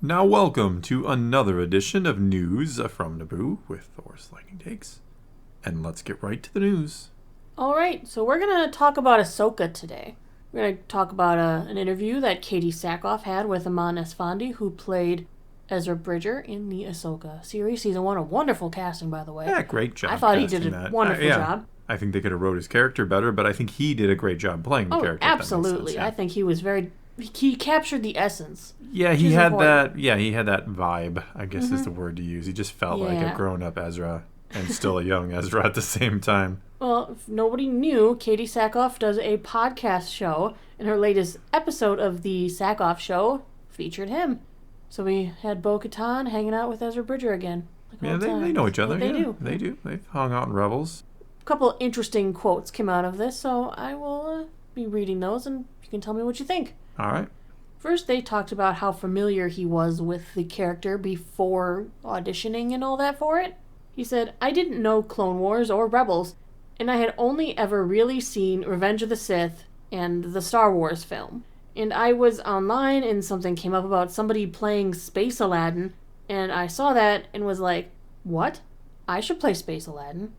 Now welcome to another edition of News from Naboo with Thor's Lightning Takes. And let's get right to the news. Alright, so we're going to talk about Ahsoka today. We're going to talk about an interview that Katie Sackhoff had with Eman Esfandi, who played Ezra Bridger in the Ahsoka series, Season 1. A wonderful casting, by the way. Yeah, great job. I thought he did a wonderful job. I think they could have wrote his character better, but I think he did a great job playing the character. Absolutely. I think he was he captured the essence. Yeah, he had that vibe, I guess is the word to use. He just felt like a grown-up Ezra and still a young Ezra at the same time. Well, if nobody knew, Katie Sackhoff does a podcast show, and her latest episode of the Sackhoff Show featured him. So we had Bo-Katan hanging out with Ezra Bridger again. Yeah, they know each other. They do. They do. They've hung out in Rebels. A couple interesting quotes came out of this, so I will be reading those, and you can tell me what you think. All right. First, they talked about how familiar he was with the character before auditioning and all that for it. He said, "I didn't know Clone Wars or Rebels, and I had only ever really seen Revenge of the Sith and the Star Wars film. And I was online and something came up about somebody playing Space Aladdin, and I saw that and was like, what? I should play Space Aladdin."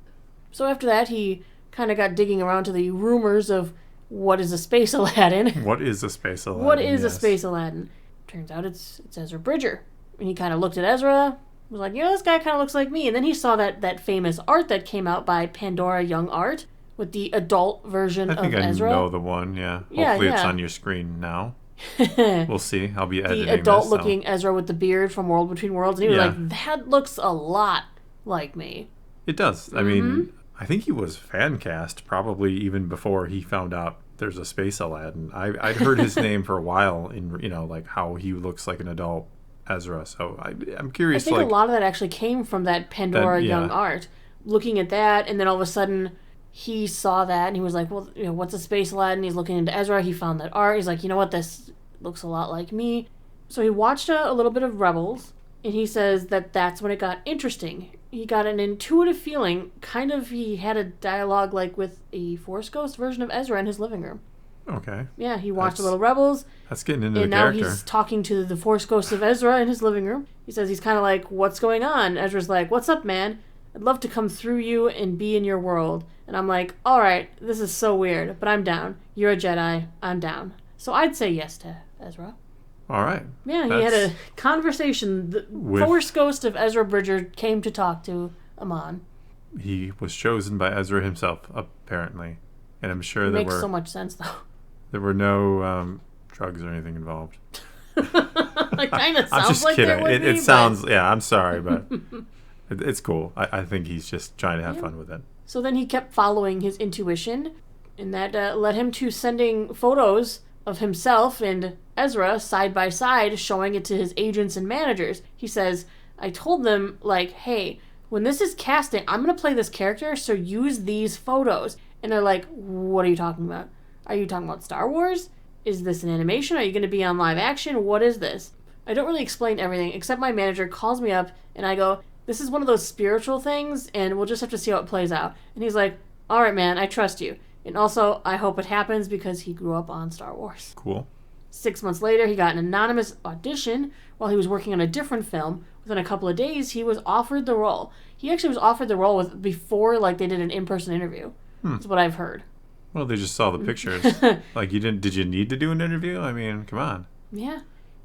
So after that, he kind of got digging around to the rumors of what is a Space Aladdin. What is a Space Aladdin? What is a Space Aladdin? Turns out it's Ezra Bridger. And he kind of looked at Ezra, was like, this guy kind of looks like me. And then he saw that famous art that came out by Pandora Young Art with the adult version of Ezra. I think I know the one, yeah. Hopefully it's on your screen now. We'll see. I'll be editing the adult-looking Ezra with the beard from World Between Worlds. And he was like, that looks a lot like me. It does. I mean, I think he was fan cast probably even before he found out there's a Space Aladdin. I'd heard his name for a while in, like how he looks like an adult Ezra. So I'm curious. I think a lot of that actually came from that Pandora Young Art. Looking at that, and then all of a sudden he saw that and he was like, well, what's a Space Aladdin? He's looking into Ezra. He found that art. He's like, you know what? This looks a lot like me. So he watched a little bit of Rebels, and he says that's when it got interesting. He got an intuitive feeling, kind of he had a dialogue like with a Force Ghost version of Ezra in his living room. Okay. Yeah, he watched a little Rebels. That's getting into the character. And now he's talking to the Force Ghost of Ezra in his living room. He says he's kind of like, what's going on? Ezra's like, what's up, man? I'd love to come through you and be in your world. And I'm like, all right, this is so weird, but I'm down. You're a Jedi. I'm down. So I'd say yes to Ezra. All right. Yeah, he had a conversation. The Force Ghost of Ezra Bridger came to talk to Eman. He was chosen by Ezra himself, apparently. And I'm sure there makes so much sense, though. There were no drugs or anything involved. It kind of sounds I'm just like kidding. there would be, it sounds, I'm sorry, but it's cool. I think he's just trying to have fun with it. So then he kept following his intuition, and that led him to sending photos of himself and Ezra side by side, showing it to his agents and managers. He says, I told them, like, hey, when this is casting, I'm going to play this character, so use these photos. And they're like, what are you talking about? Are you talking about Star Wars? Is this an animation? Are you going to be on live action? What is this? I don't really explain everything, except my manager calls me up, and I go, this is one of those spiritual things, and we'll just have to see how it plays out. And he's like, all right, man, I trust you. And also, I hope it happens because he grew up on Star Wars. Cool. 6 months later, he got an anonymous audition while he was working on a different film. Within a couple of days, he was offered the role. He actually was offered the role before they did an in-person interview. That's what I've heard. Well, they just saw the pictures. Did you need to do an interview? I mean, come on. Yeah.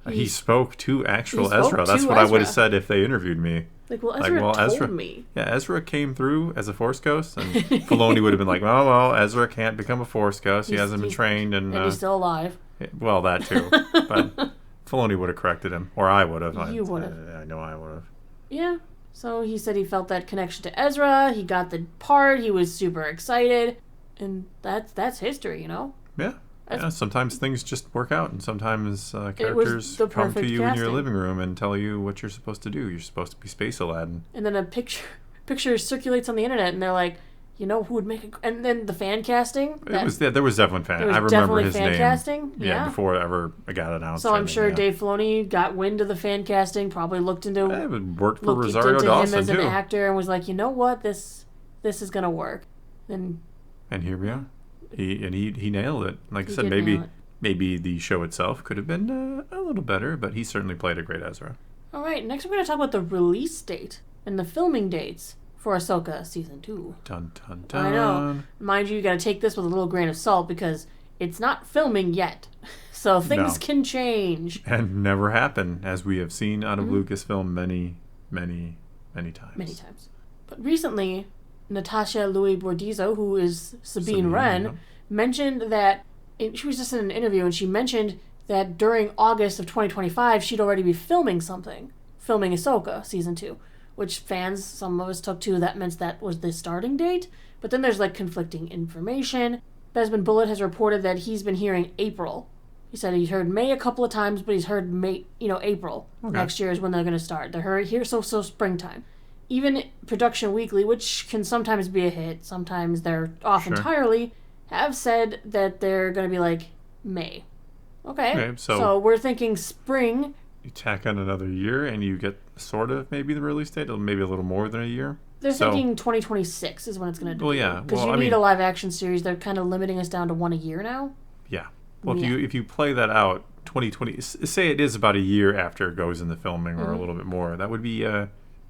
He spoke to actual Ezra. That's what I would have said if they interviewed me. Ezra told me. Yeah, Ezra came through as a Force Ghost, and Filoni would have been like, well, Ezra can't become a Force Ghost. He hasn't been trained. And he's still alive. Well, that too. But Filoni would have corrected him. Or I would have. You would have. I know I would have. Yeah. So he said he felt that connection to Ezra. He got the part. He was super excited. And that's history, Yeah. Sometimes things just work out, and sometimes characters come to you in your living room and tell you what you're supposed to do. You're supposed to be Space Aladdin. And then a picture circulates on the internet, and they're like, who would make it? And then the fan casting. There was definitely fan. I remember his name. Casting. Yeah, before it ever got announced. So I'm sure Dave Filoni got wind of the fan casting. Probably looked into. It worked for Rosario Dawson him as an actor, and was like, you know what, this is gonna work. And here we are. He nailed it. Like I said, maybe the show itself could have been a little better, but he certainly played a great Ezra. All right, next we're going to talk about the release date and the filming dates for Ahsoka Season 2. Dun, dun, dun. I know. Mind you, you got to take this with a little grain of salt because it's not filming yet. So things can change. And never happen, as we have seen out of Lucasfilm many times. Many times. But recently, Natasha Louis-Bordizzo, who is Sabine Wren, mentioned that, she was just in an interview, and she mentioned that during August of 2025, she'd already be filming Ahsoka Season 2, which fans, some of us took to, that meant that was the starting date. But then there's conflicting information. Besman Bullitt has reported that he's been hearing April. He said he's heard May a couple of times, but he's heard May, April. Okay. Next year is when they're going to start. They're here, so springtime. Even Production Weekly, which can sometimes be a hit, sometimes they're off entirely, have said that they're going to be May. Okay, so we're thinking spring. You tack on another year and you get sort of maybe the release date, maybe a little more than a year. They're thinking 2026 is when it's going to be. Well, yeah. Because you need a live action series. They're kind of limiting us down to one a year now. Yeah. Well, if you play that out, 2020, say it is about a year after it goes into filming or a little bit more, that would be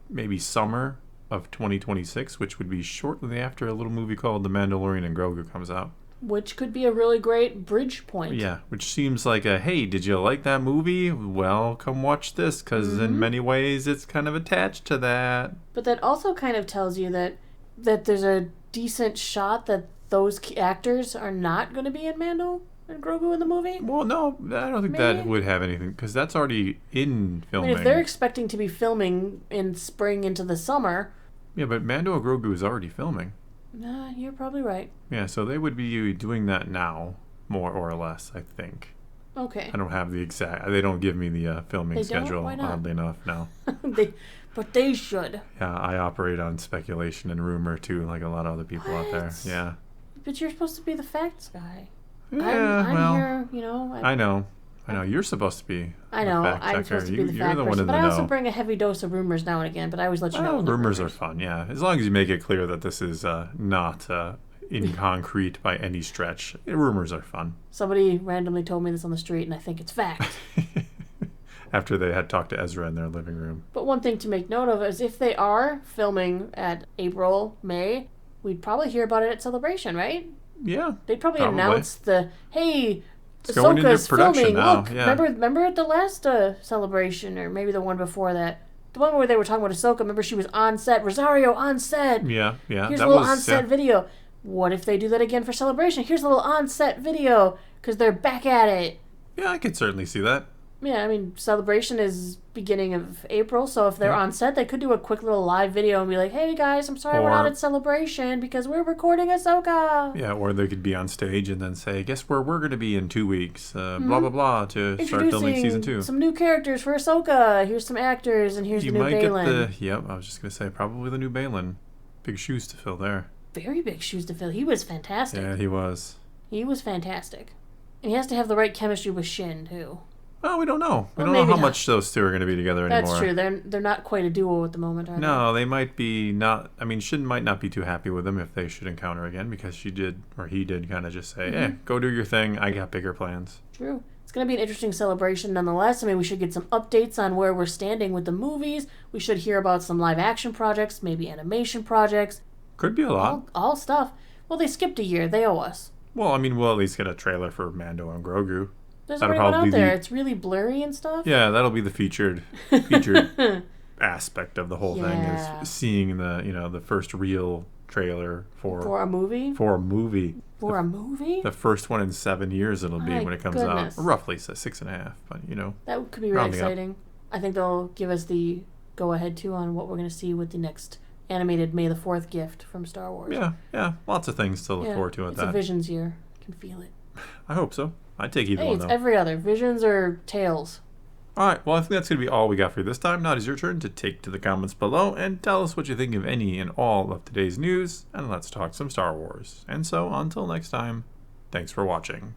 maybe summer of 2026, which would be shortly after a little movie called The Mandalorian and Grogu comes out. Which could be a really great bridge point. Yeah, which seems like hey, did you like that movie? Well, come watch this, because in many ways it's kind of attached to that. But that also kind of tells you that there's a decent shot that those actors are not going to be in Mando and Grogu in the movie. Well, no, I don't think that would have anything, because that's already in filming. If they're expecting to be filming in spring into the summer... Yeah, but Mando and Grogu is already filming. Nah, you're probably right. Yeah, so they would be doing that now, more or less, I think. Okay. I don't have the exact... They don't give me the filming schedule, oddly enough, no. But they should. Yeah, I operate on speculation and rumor, too, like a lot of other people out there. Yeah. But you're supposed to be the facts guy. Yeah, I'm here, I know. You're supposed to be I know. I'm supposed to be the fact person. But I also bring a heavy dose of rumors now and again, but I always let you know. Rumors are fun, yeah. As long as you make it clear that this is not in concrete by any stretch. Rumors are fun. Somebody randomly told me this on the street, and I think it's fact. After they had talked to Ezra in their living room. But one thing to make note of is if they are filming at April, May, we'd probably hear about it at Celebration, right? Yeah. They'd probably announce hey... It's going into production now. Look, remember at the last Celebration, or maybe the one before that, the one where they were talking about Ahsoka. Remember she was on set, Rosario on set. Yeah. Here's a little on-set video. What if they do that again for Celebration? Here's a little on-set video because they're back at it. Yeah, I could certainly see that. Yeah, I mean, Celebration is beginning of April, so if they're on set, they could do a quick little live video and be like, hey guys, I'm sorry we're not at Celebration because we're recording Ahsoka. Yeah, or they could be on stage and then say, guess where we're going to be in 2 weeks, blah, blah, blah, to start filming Season 2. Some new characters for Ahsoka. Here's some actors, and here's the new Baylan. I was just going to say, probably the new Baylan. Big shoes to fill there. Very big shoes to fill. He was fantastic. Yeah, he was. He was fantastic. And he has to have the right chemistry with Shin, too. Well, we don't know. We don't know how much those two are going to be together anymore. That's true. They're not quite a duo at the moment, are they? No, they might be not. I mean, Shin might not be too happy with them if they should encounter again, because he did kind of just say, go do your thing. I got bigger plans. True. It's going to be an interesting celebration nonetheless. I mean, we should get some updates on where we're standing with the movies. We should hear about some live action projects, maybe animation projects. Could be a lot. All stuff. Well, they skipped a year. They owe us. Well, I mean, we'll at least get a trailer for Mando and Grogu. There's already one out there. It's really blurry and stuff. Yeah, that'll be the featured aspect of the whole thing, is seeing the first real trailer for a movie. For a movie. For a movie. The first one in 7 years it'll be when it comes out. Roughly 6.5, but that could be really exciting. I think they'll give us the go ahead too on what we're going to see with the next animated May the 4th gift from Star Wars. Yeah, lots of things to look forward to with that. It's a Visions year. I can feel it. I hope so. I'd take either one, though. It's every other. Visions or Tales. All right, well, I think that's going to be all we got for you this time. Now it is your turn to take to the comments below and tell us what you think of any and all of today's news, and let's talk some Star Wars. And so, until next time, thanks for watching.